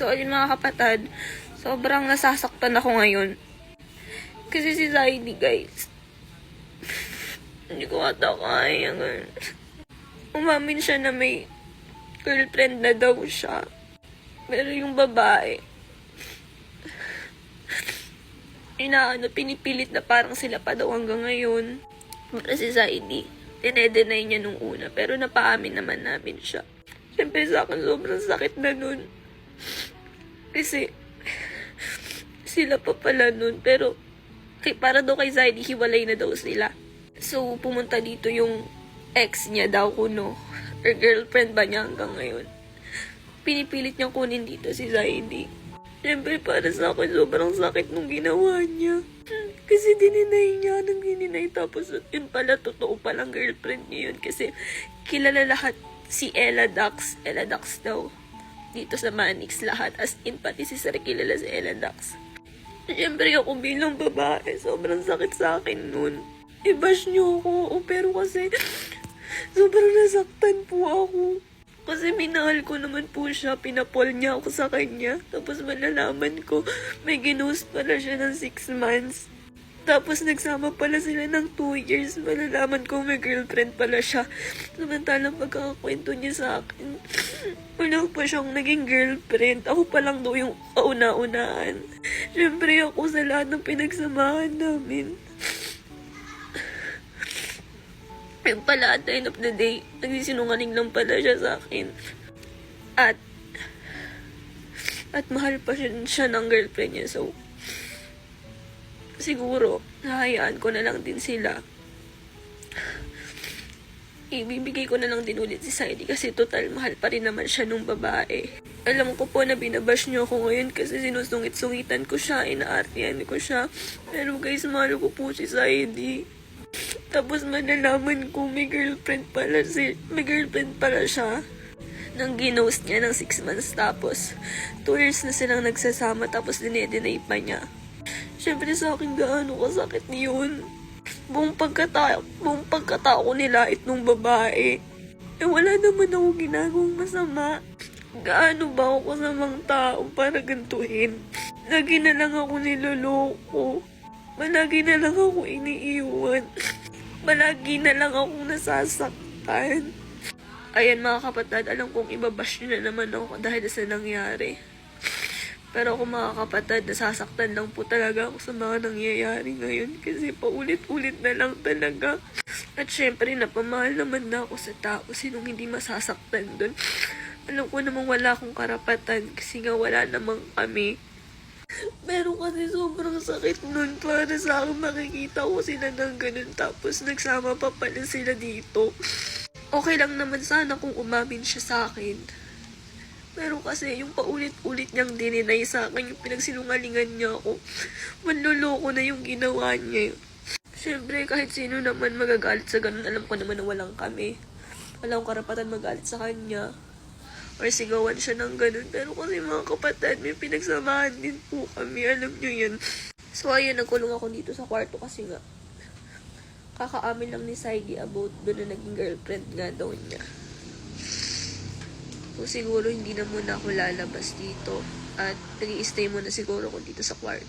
So, ayun mga kapatid, sobrang nasasaktan ako ngayon. Kasi si Zaidi, guys, hindi ko ata kaya. Umamin siya na may girlfriend na daw siya. Pero yung babae, pinipilit na parang sila pa daw hanggang ngayon. Para si Zaidi, tinedenay niya nung una, pero napaamin naman namin siya. Siyempre sa akin, sobrang sakit na nun. Kasi, sila pa pala nun, pero para daw kay Zaidi, hiwalay na daw sila. So, pumunta dito yung ex niya daw kuno, or girlfriend ba niya hanggang ngayon. Pinipilit niyang kunin dito si Zaidi. Siyempre, para sa akin, sobrang sakit nung ginawa niya. Kasi dininay niya nang dininay. Tapos, yun pala, totoo palang girlfriend niya yun. Kasi, kilala lahat si Ella Dax. Ella Dax daw. Dito sa Manix lahat. As in, pati si Sir kilala si Ella Dax. Siyempre, ako bilang babae, sobrang sakit sa akin nun. I-bash niyo ako. Pero kasi, sobrang nasaktan po ako. Kasi minahal ko naman po siya, pinapol niya ako sa kanya. Tapos malalaman ko, may ginost pala siya ng 6 months. Tapos nagsama pala sila ng 2 years. Malalaman ko may girlfriend pala siya. Samantalang pagkakakwento niya sa akin, wala pa siyang naging girlfriend. Ako pa lang daw yung kauna-unaan. Siyempre ako sa lahat ng pinagsamahan namin. Yung pala, at the end of the day, nagsisinungaling lang pala siya sa akin. At mahal pa siya ng girlfriend niya. So, siguro, nahayaan ko na lang din sila. Ibibigay ko na lang din ulit si Zaidi kasi total mahal pa rin naman siya nung babae. Alam ko po na binabash niyo ako ngayon kasi sinusungit-sungitan ko siya, inaartihan ko siya. Pero guys, mahal ko po si Zaidi. Tapos malalaman ko may girlfriend pala siya. Nang ginost niya ng 6 months tapos 2 years na silang nagsasama tapos dinedenay pa niya. Siyempre sa akin gaano kasakit yun. Buong pagkatao ko nilait nung babae. Wala naman ako ginagawang masama. Gaano ba ako kasamang tao para gantuhin? Lagi na lang ako niloloko. Malagi na lang ako iniiwan. Malagi na lang akong nasasaktan. Ayan mga kapatid, alam kong ibabash nyo na naman ako dahil sa nangyari. Pero ako mga kapatid, nasasaktan lang po talaga ako sa mga nangyayari ngayon kasi paulit-ulit na lang talaga. At syempre, napamahal naman na ako sa tao. Sinong hindi masasaktan dun? Alam ko namang wala akong karapatan kasi nga wala namang kami. Pero kasi sobrang sakit nun para sa akin makikita ko sila ng ganun tapos nagsama pa pala sila dito. Okay lang naman sana kung umamin siya sa akin. Pero kasi yung paulit-ulit niyang dininay sa akin, yung pinagsinungalingan niya ako, manloloko na yung ginawa niya. Siyempre kahit sino naman magagalit sa ganun, alam ko naman na walang kami. Walang karapatan magalit sa kanya. Or sigawan siya ng ganun. Pero kasi mga kapatid, may pinagsamahan din po kami. Alam nyo yan. So ayun, nagkulong ako dito sa kwarto kasi nga kakaamin lang ni Zaidi about doon na naging girlfriend nga daw niya. So siguro hindi na muna ako lalabas dito. At nag-i-stay muna siguro ako dito sa kwarto.